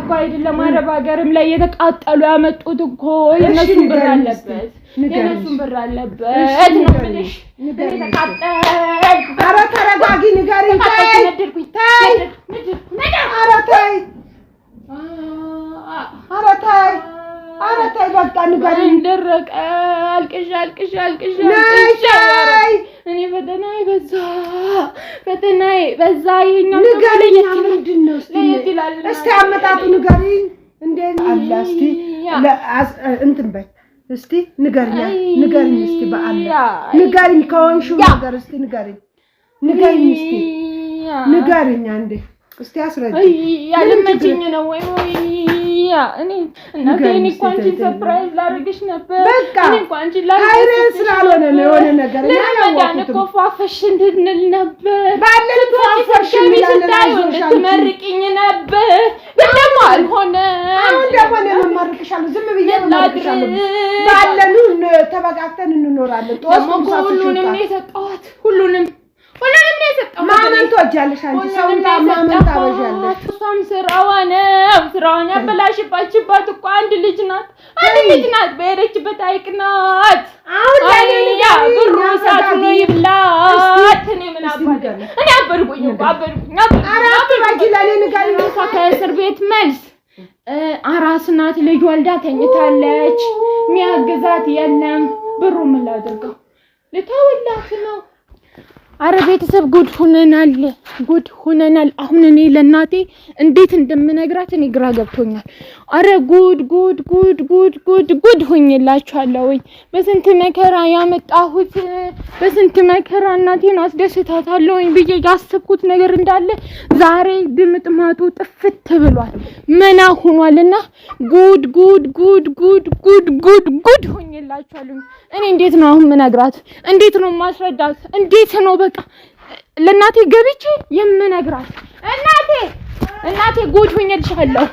እኮ አይደለም አረብ ሀገርም ላይ የተቃጠሉ ያመጡት እኮ የነሱን ብር አለበት የነሱን ብር አለበት ነው ብለሽ ተቃጠል ኧረ ተረጋጊ ንገሪኝ ታይ ኧረ ታይ በቃ ንገሪኝ ደረቀ አልቅሽ እኔ ፈተናዬ በዛ ይሄኛው ንገሪኝ ምንድነው እስቲ አመጣጡ ንገሪኝ እንዴ አላ እስቲ እንትን በይ እስቲ ንገሪኝ እስቲ በአላ ንገሪኝ ከሆንሽው ነገር እስቲ ንገሪኝ እስቲ ንገሪኝ አንዴ እስቲ አስረጂ ያለመችኝ ነው ወይ እኔ እናቴ እኮ አንቺን ሰርፕራይዝ ላደርግሽ ነበር እኔ እኮ አንቺን ላደርግሽ ስላልሆነ ነው የሆነ ነገር ያለው እኮ ፋፈሽ እንድንል ነበር ባለን ፋፈሽ እንድትመርቂኝ ነበር ግን ደግሞ አልሆነ አሁን ደግሞ ነው መመርቅሻለሁ ዝም ብዬ መመርቅሻለሁ ባለን ተበጋግተን እንኖራለን ሁሉንም ነው የሰጠኋት ሁሉንም ነው የሰጠኋት ማመን ትወጃለሽ አንቺ ሰውን ማመን ታበዣለሽ እሷም ስራዋን ያበላሽባችባት እኮ አንድ ልጅ ናት በሄደችበት አይቅናት አሁን ያ ብሩ ሳት ነው ይብላት እኔ ምን አባደኝ እኔ አበርኩኝ ለኔ ንገሪኝ ከእስር ቤት መልስ አራስ ናት ልጅ ወልዳ ተኝታለች ሚያግዛት የለም ብሩ ምን ላድርገው ልተውላት ነው አረ ቤተሰብ ጉድ ሆነናል አሁን እኔ ለናቴ እንዴት እንደምነግራት እኔ ግራ ገብቶኛል አረ ጉድ ሆኝላችኋለሁ ወይ በስንት መከራ ያመጣሁት በስንት መከራ እናቴን አስደስታታለሁ ወይ ብዬ ያሰብኩት ነገር እንዳለ ዛሬ ድምጥማቱ ጥፍት ብሏል መና ሆኗልና ጉድ ሆኝላችኋለሁ እኔ እንዴት ነው አሁን ምነግራት እንዴት ነው ማስረዳት እንዴት ነው በቃ ለናቴ ገብቼ የምነግራት እናቴ ጉድ ሆኛለሁ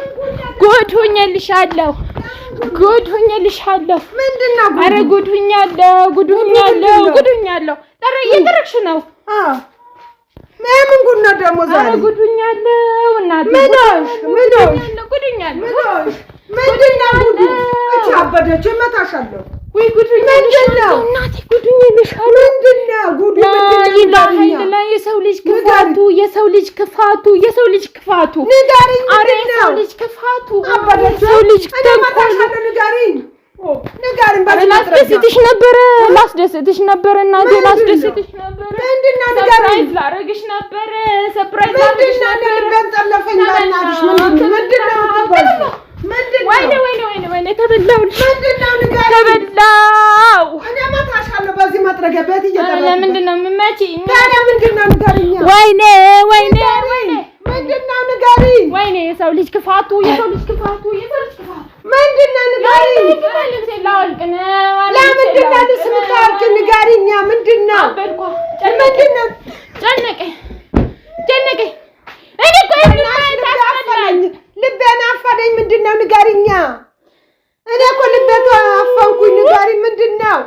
ምንድነው አረ ጉድ ሆኛለሁ እየተረክሽ ነው ምን ጉድ ነው ደግሞ ዛሬ አረ ጉድ ሆኛለሁ እናቴ ምንድነው ጉድ እቺ አበደች መታሻለሁ ወይ ጉድ ሆኛለሁ እናቴ ጉድ ሆኛለሁ ምንድነው ጉድ ምንድነው የሰው ልጅ ክፋቱ ንገሪኝ አረ የሰው ልጅ ክፋቱ አበደች መታሻለሁ ንገሪኝ ላስደስትሽ ነበር እናቴ ላስደስትሽ ነበር ምንድነው ሰርፕራይዝ ላደርግሽ ነበር ጠለፈኝ ባናድሽ ወይኔ ተበላው እኔ ማታሻለሁ በዚህ መጥረጊያ ቤት እየተበላ ለምንድነው የምመጪኝ ታዲያ ምንድነው ንገሪኝ ወይኔ ምንድነው ንገሪኝ ወይኔ የሰው ልጅ ክፋቱ ምንድነው ንገሪኝ ለምንድነው ልስምታርክ ንገሪኝ ምንድነው ጨነቀኝ እኔ ልቤን አፈነኝ ምንድነው ንገሪኝ እኔ እኮ ልቤን አፈንኩኝ ንገሪኝ ምንድነው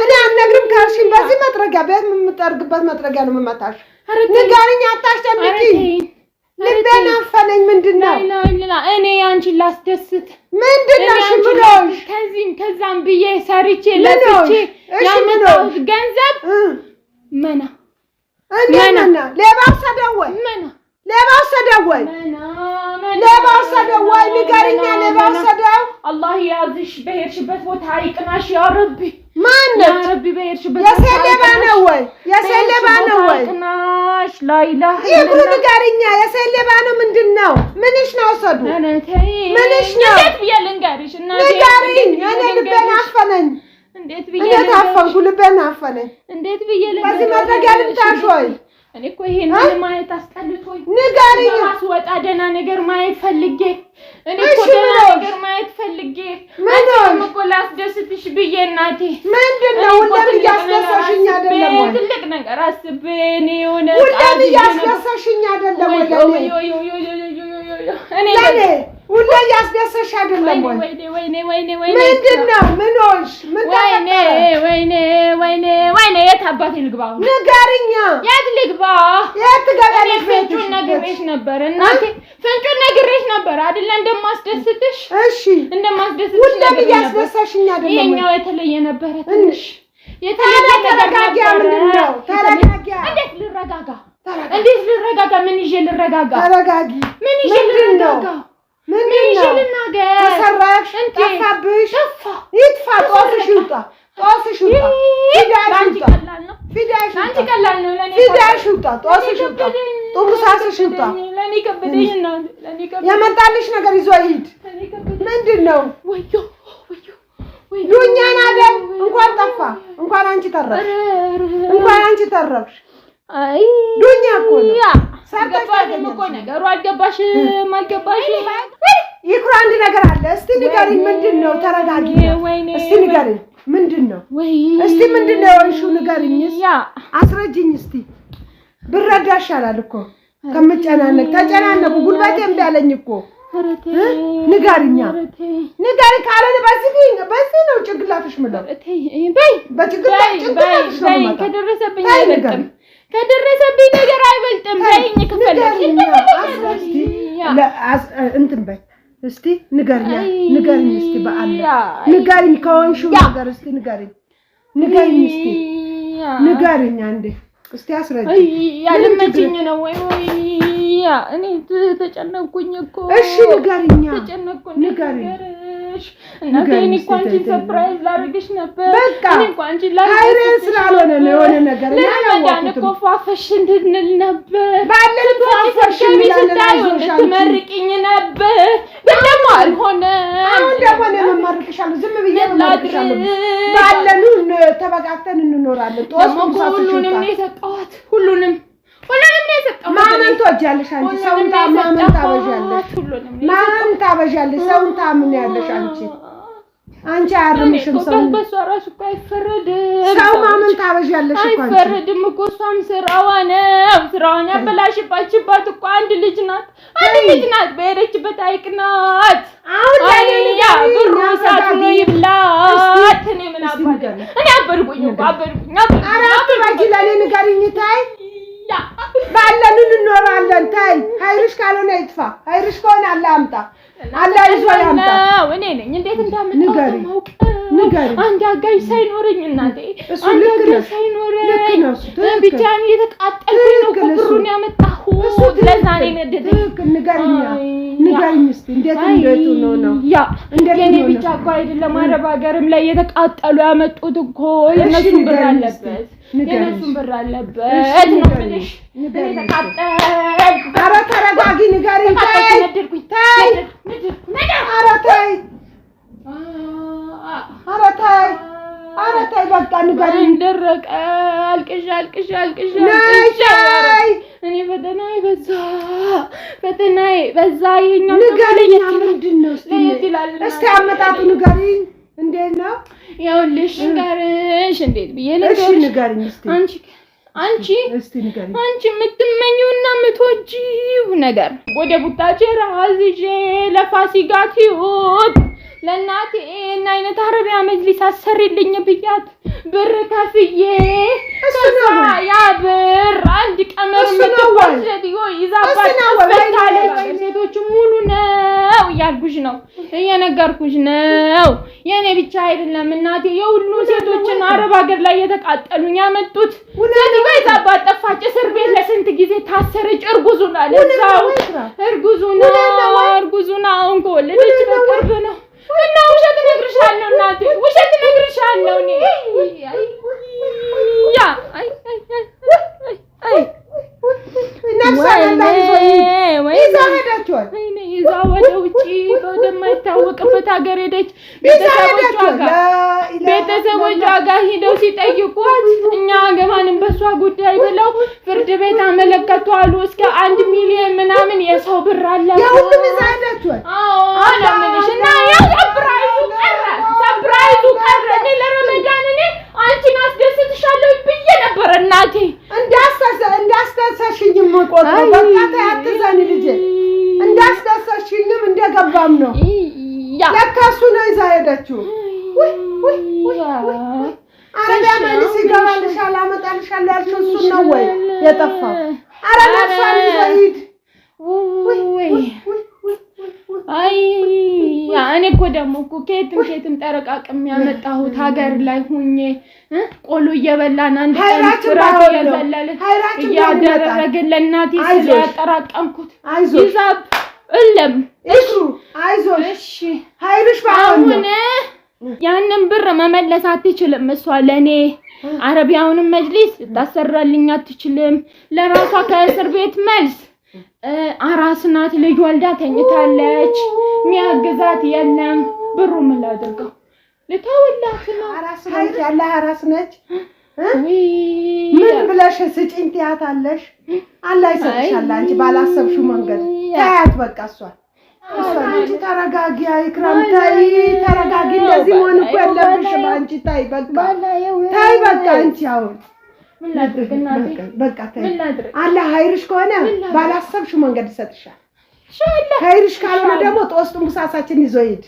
እኔ አልነግርም ካልሽኝ በዚህ መጥረጊያ ቤት የምጠርግበት መጥረጊያ ነው የምመታሽ ንገሪኝ አታስጨንቂ ልቤን አፈነኝ ምንድነው እኔ አንቺን ላስደስት ምንድነው ሽምሎሽ ከዛም ብዬ ሰርቼ ለፍቼ ያመጣሁት ገንዘብ መና ሌባው ሰደወይ ሌባው ሰደወይ ንገሪኝ ሌባው ሰደው አላህ ያዝሽ በሄድሽበት ቦታ አይቅናሽ ያ ረቢ ማን ያ ረቢ በሄድሽበት የሰለባ ነው ወይ ቅናሽ ላይላህ ይሁን ንገሪኝ የሰለባ ነው ምንድነው ምንሽ ነው ወሰዱ ምንሽ ነው እንዴት ብዬ ልንገርሽ ንገሪኝ እኔ ልቤን አፈነኝ እንዴት ብዬ ልቤን አፈነኝ እንዴት ብዬ በዚህ መድረጊያ ልምታሽ ወይ እኔ እኮ ይሄንን ማየት አስጠልቶኝ ንገሪኝ ራስ ወጣ ደህና ነገር ማየት ፈልጌ እኔ እኮ ደህና ነገር ማየት ፈልጌ ምንም እኮ ላስደስትሽ ብዬ እናቴ ምንድነው ሁሌም እያስደሰሽኝ አይደለም ወይ ትልቅ ነገር አስቤ እኔ የሆነ ሁሌም እያስደሰሽኝ አይደለም ወይ እኔ ሁሌ እያስደሰሽ አይደለም ወይ ምንድነው ምንሽ ወይኔ የት አባቴ ልግባ ንገሪኝ የት ልግባ የት ትገቢያለሽ ፍቹን ነግሬ ነግሬሽ ነበር እናቴ ፍንጩን ነግሬሽ ነበር አይደል እንደማስደስትሽ እሺ እንደማስደስትሽ ሁሉም ያስደሳሽኝ አይደለም የኛው የተለየ ነበር ትንሽ የተለየ ተረጋጋ ምንድነው ተረጋጋ እንዴት ልረጋጋ ምን ይዤ ልረጋጋ ተረጋጊ ምን ይዤ ልረጋጋ ምን ይዤ ልናገር ተሰራሽ ጠፋብሽ ይጥፋ ጦስሽ ይውጣ ፊዳሽ ቀላል ነው ለኔ ፊዳሽ ይውጣ ጦስሽ ይውጣ ጦስሽ ይውጣ ለኔ ከበደኝና ለኔ ከበደኝ ያመጣልሽ ነገር ይዞ ይሄድ ምንድነው ወዮ ዱኛና አይደል እንኳን ጠፋ እንኳን አንቺ ተረፍሽ አይ ዱኛ እኮ ነው ሳታገባሽም እኮ ነገሩ አልገባሽም ይኩራ አንድ ነገር አለ እስቲ ንገሪኝ ምንድነው ተረጋጊ እስቲ ንገሪኝ ምንድነው እስቲ ምንድነው እሺ ንገሪኝስ አስረጅኝ እስቲ ብረዳ ይሻላል እኮ ከመጨናነቅ ተጨናነቁ ጉልበቴ እምቢ አለኝ እኮ ንገሪኛ ንገሪ ካለን በዚህ ነው ጭንቅላትሽ ምለው በይ በጭንቅላትሽ ነው ከደረሰብኝ ነገር አይበልጥም በይኝ ከፈለግሽ እንትን በይ እስቲ ንገሪኝ እስቲ በአላ ንገሪኝ ከሆንሽው ነገር እስቲ ንገሪኝ እስቲ ንገሪኝ አንዴ እስቲ አስረጅ ያለመችኝ ነው ወይ እኔ ተጨነቅኩኝ እኮ እሺ ንገሪኛ ንገሪሽ እናቴ እኔ እኮ አንቺን ሰርፕራይዝ ላደርግሽ ነበር እኔ እኮ አንቺን ላደርግሽ ስላልሆነ ነው የሆነ ነገር ያላወቅኩት እኮ ፋፈሽ እንድንል ነበር ባለን ፋፈሽ እንድትመርቂኝ ነበር ግን ደግሞ አልሆነም አሁን ደግሞ እኔ መመርቅሻለሁ ዝም ብዬ መመርቅሻለሁ ባለን ተበቃቅተን እንኖራለን ሁሉንም ነው የሰጠኋት ሁሉንም ነው የሰጠኋት ማመን ትወጃለሽ አንቺ ሰውን ማመን ታበዣለሽ ማመን ታበዣለሽ ሰውን ታምን ያለሽ አንቺ አርምሽም ሰው በሷ ራሱ እኮ አይፈረድም ሰው ማመን ታበዣለሽ እኮ አንቺ አይፈረድም እኮ እሷም ስራዋን ያበላሽባችባት እኮ አንድ ልጅ ናት በሄደችበት አይቅናት አሁን ያ ብሩ ሳት ነው ይብላት እኔ ምን አባደ እኔ አበርኩኝ አረጋጊ ለኔ ንገሪኝ ታይ ባለን እንኖራለን ታይ ሀይርሽ ካልሆነ ይጥፋ ሀይርሽ ከሆነ አላህ ይዞ ያምጣ እኔ ነኝ እንዴት እንዳመጣው ንገሪ አንድ አጋዥ ሳይኖረኝ እናቴ አንድ አጋዥ ሳይኖረኝ ብቻዬን እየተቃጠልኩኝ ነው ብሩን ያመጣሁት ለዛ ነው የነደደኝ ንገሪኝ እስቲ እንዴት ነው ያ የኔ ብቻ እኮ አይደለም አረብ ሀገርም ላይ የተቃጠሉ ያመጡት እኮ የነሱን ብር አለበት ነው ብለሽ እኔ ተቃጠልኩ ኧረ ተረጋጊ ንገሪኝ ታይ ኧረ ታይ በቃ ንገሪኝ ደረቀ አልቅሽ እኔ ፈተናዬ በዛ የኛው ንገሪኝ ምንድነው እስቲ አመጣጡ ንገሪኝ እንዴት ነው ያውልሽ ንገርሽ እንዴት ብዬ ንገሪኝ እስቲ አንቺ የምትመኚውና የምትወጂው ነገር ወደ ቡታጀራ አዝዤ ለፋሲካ ቲዩብ ለእናቴ እና አይነት አረቢያ መጅሊስ አሰሪልኝ ብያት ብር ከፍዬ ከዛ ያ ብር አንድ ቀመር ምትወስደው ይዛባት በታለች ሴቶች ሙሉ ነው እያልኩሽ ነው እየነገርኩሽ ነው የኔ ብቻ አይደለም እናቴ የሁሉ ሴቶችን አረብ ሀገር ላይ የተቃጠሉኝ ያመጡት ሴትዮ ይዛባት ጠፋች እስር ቤት ለስንት ጊዜ ታሰረች እርጉዙና ለዛው እርጉዙና አሁን ከወለደች በቅርብ ነው እና ውሸት እነግርሻለሁ እናቴ ውሸት እነግርሻለሁ እኔ ያ ይዛ ወደ ውጪ ወደማይታወቅበት ሀገር ሄደች ቤተሰቦቿ ጋር ሂደው ሲጠይቁት እኛ ገባንም በሷ ጉዳይ ብለው ፍርድ ቤት አመለከቱ አሉ እስከ 1 ሚሊዮን ምናምን የሰው ብር አለ ያሁን ይዛዳችኋል አላምንሽ እና ያው ሰፕራይዙ ቀረ እኔ ለረመዳን እኔ አንቺን አስደስትሻለሁ ብዬ ነበር እናቴ እንዳስደሰሽኝም ቆጥሮ በቃ ታያትዘን ልጅ እንዳስደሰሽኝም እንደገባም ነው ለካ እሱ ነው ይዛ ሄደችው ወይ አረቢያ መልስ ይገባልሻል አመጣልሻለሁ ያልሽው እሱ ነው ወይ የጠፋው አረ ለሷን ይዘሂድ እኔ እኮ ደግሞ እኮ ከየትም ጠረቃቅም ያመጣሁት ሀገር ላይ ሁኜ ቆሎ እየበላን አንድ ቀን ፍራፍ እየዘለልን እያደረግን ለእናቴ ስለያጠራቀምኩት ይዛብ እለም እሺ አይዞሽ እሺ ኃይልሽ ባሁን ያንን ብር መመለስ አትችልም እሷ ለኔ አረቢያውንም መጅሊስ ታሰራልኝ አትችልም ለራሷ ከእስር ቤት መልስ አራስ ናት ልጅ ወልዳ ተኝታለች ሚያግዛት የለም ብሩ ምን ላድርገው ልተውላት ነው አራስ ነች ያለ አራስ ነች ምን ብለሽ ስጪኝ ትያታለሽ አላህ ይሰጥሻል አንቺ ባላሰብሽው መንገድ ታያት በቃ እሷ አንቺ ተረጋጊ ኢክራም ተረጋጊ እንደዚህ ሆነ እኮ ያለብሽ አንቺ ታይ በቃ አንቺ አሁን ምን ላድርግ እናቴ በቃ ታይ አላህ ኃይልሽ ከሆነ ባላሰብሽው መንገድ ይሰጥሻል ኢንሻአላህ ኃይልሽ ካልሆነ ደግሞ ጦስቱን ሙሳሳችን ይዞ ይድ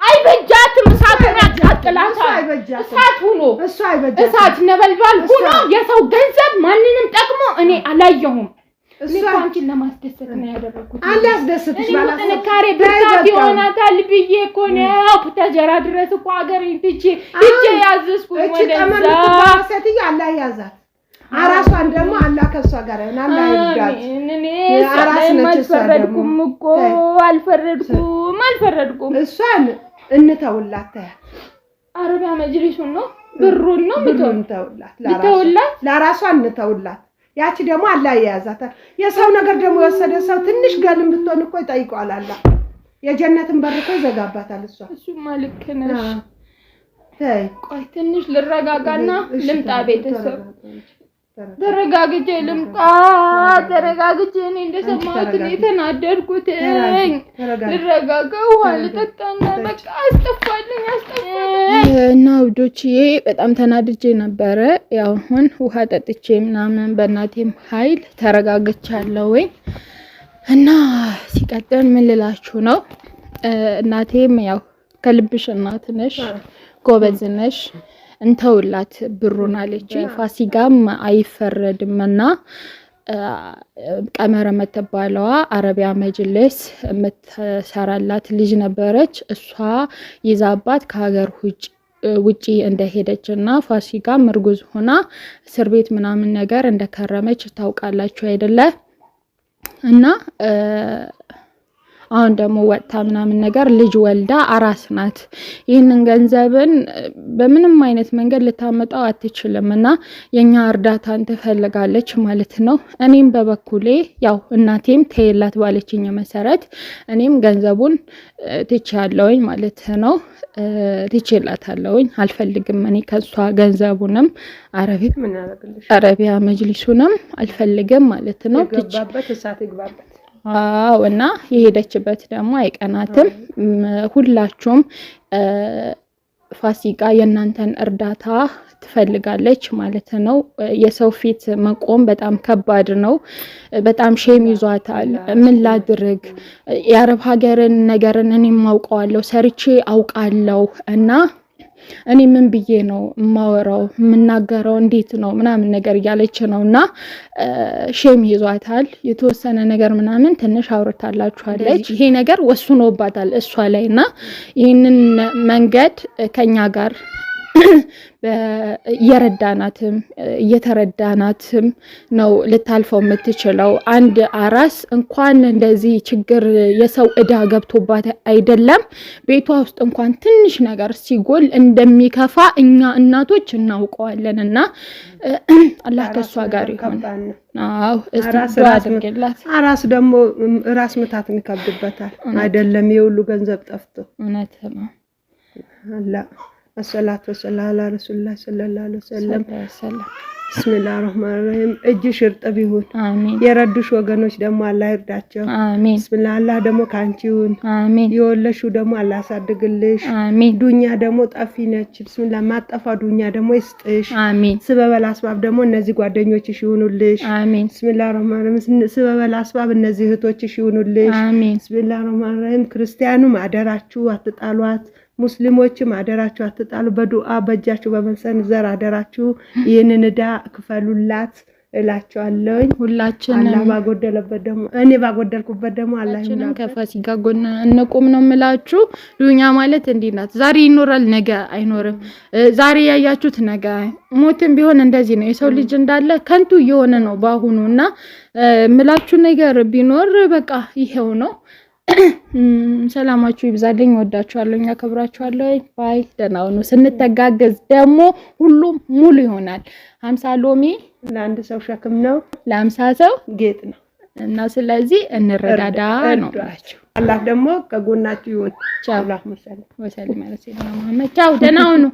አይበጃትም እሳቱን ያቃጥላታል እሳት ሆኖ እሳት ነበልባል ሆኖ የሰው ገንዘብ ማንንም ጠቅሞ እኔ አላየሁም አንቺን ለማስደሰት ነው ያደረኩት አላህ ያስደስትሽ ማለት ነው ጥንካሬ ብርታት ይሆናታል ብዬ እኮ ነው ተጀራ ድረስ እኮ ሀገር ይጥቼ ያዝስኩኝ ወደዛ ሴትዮ አላህ ያዛት አራሷን ደግሞ አላህ ከሷ ጋር ይሆናል አላህ ይርዳት እኔ አልፈረድኩም እኮ አልፈረድኩም እሷን እንተውላት አረቢያ መጅሊሱን ነው ብሩን ነው እንተውላት ለራሷ እንተውላት ያቺ ደግሞ አላህ ያያዛታል የሰው ነገር ደግሞ የወሰደ ሰው ትንሽ ገልም ብትሆን እኮ ይጠይቀዋል አላህ የጀነትን በር እኮ ይዘጋባታል እሱማ ልክ ነሽ ቆይ ትንሽ ልረጋጋና ልምጣ ቤተሰብ ተረጋግቼ እኔ እንደሰማሁት ነው የተናደድኩት ልረጋጋ ውሃ ልጠጣና በቃ አስጠፋልኝ እና ውዶችዬ በጣም ተናድጄ ነበረ ያው አሁን ውሃ ጠጥቼ ምናምን በእናቴም ኃይል ተረጋግቻለሁ እና ሲቀጥል ምን ልላችሁ ነው እናቴም ያው ከልብሽ እናት ነሽ ጎበዝ ነሽ እንተውላት ብሩን አለች ፋሲካም አይፈረድምና ቀመረ መተባለዋ አረቢያ መጅሊስ የምትሰራላት ልጅ ነበረች እሷ ይዛባት ከሀገር ውጪ እንደሄደችና ፋሲካም እርጉዝ ሆና እስር ቤት ምናምን ነገር እንደከረመች ታውቃላችሁ አይደለ እና አሁን ደግሞ ወጣ ምናምን ነገር ልጅ ወልዳ አራስ ናት ይሄንን ገንዘብን በምንም አይነት መንገድ ልታመጣው አትችልምና የኛ እርዳታን ትፈልጋለች ማለት ነው እኔም በበኩሌ ያው እናቴም ተይላት ባለችኝ መሰረት እኔም ገንዘቡን ትቻለውኝ ማለት ነው ትችላታለውኝ አልፈልግም እኔ ከሷ ገንዘቡንም አረቢያ መጅሊሱንም አልፈልግም ማለት ነው ትችባበት እሳት ይግባበት እና የሄደችበት ደግሞ አይቀናትም ሁላችሁም ፋሲካ የናንተን እርዳታ ትፈልጋለች ማለት ነው የሰው ፊት መቆም በጣም ከባድ ነው በጣም ሼም ይዟታል ምን ላድርግ የአረብ ሀገርን ነገርን እኔ ማውቀዋለሁ ሰርቼ አውቃለሁ እና እኔ ምን ብዬ ነው ማወራው ምናገረው እንዴት ነው ምናምን ነገር ያለች ነውና ሼም ይዟታል የተወሰነ ነገር ምናምን ትንሽ አውርታላችኋለች ይሄ ነገር ወስኖባታል እሷ ላይና ይሄንን መንገድ ከኛ ጋር እየተረዳናትም ነው ልታልፈው የምትችለው አንድ አራስ እንኳን እንደዚህ ችግር የሰው እዳ ገብቶባት አይደለም ቤቷ ውስጥ እንኳን ትንሽ ነገር ሲጎል እንደሚከፋ እኛ እናቶች እናውቀዋለንና አላህ ከሷ ጋር ይሁን አራስ ደግሞ ራስ ምታት ይከብድበታል አይደለም የሁሉ ገንዘብ ጠፍቶ እውነት ነው አላህ الصلاة والسلام على رسول الله صلى الله عليه وسلم بسم الله الرحمن الرحيم እጅሽ እርጥብ ይሁን አሜን የረዱሽ ወገኖች ደግሞ አላህ ይርዳቸው አሜን ብስሚላህ አላህ ደግሞ ካንቺ ይሁን አሜን የወለሹ ደግሞ አላህ ያሳድግልሽ አሜን ዱንያ ደግሞ ጠፊ ነች ብስሚላህ ማጠፋ ዱንያ ደግሞ ይስጥሽ አሜን ስበበል አስባብ ደግሞ እነዚህ ጓደኞችሽ ይሁኑልሽ አሜን ብስሚላህ الرحمن الرحيم ስበበል አስባብ እነዚህ እህቶችሽ ይሁኑልሽ አሜን ብስሚላህ الرحمن الرحيم ክርስቲያኑም አደራችሁ አትጣሏት ሙስሊሞችም አደራችሁ አትጣሉ በዱዓ በእጃችሁ በመሰንዘር አደራችሁ ይሄንን እዳ ክፈሉላት እላቸዋለሁ። ሁላችንም አላህ ባጎደለበት ደግሞ እኔ ባጎደልኩበት ደግሞ አላህ ይሁን። ከፋሲካ ጎን እንቆም ነው የምላችሁ። ዱንያ ማለት እንዲህ ናት። ዛሬ ይኖራል፣ ነገ አይኖርም። ዛሬ ያያችሁት ነገ ሞትም ቢሆን እንደዚህ ነው። የሰው ልጅ እንዳለ ከንቱ እየሆነ ነው ባሁኑና ምላችሁ ነገር ቢኖር በቃ ይሄው ነው። ሰላማችሁ ይብዛልኝ። ወዳችኋለሁ፣ አከብራችኋለሁ። ባይ። ደህና ሁኑ። ስንተጋገዝ ደግሞ ሁሉም ሙሉ ይሆናል። 50 ሎሚ ለአንድ ሰው ሸክም ነው፣ ለ50 ሰው ጌጥ ነው እና ስለዚህ እንረዳዳ ነው። አላህ ደግሞ ከጎናችሁ ይሁን። ቻው። አላህ ወሰለም ማለት ነው። ቻው። ደህና ሁኑ።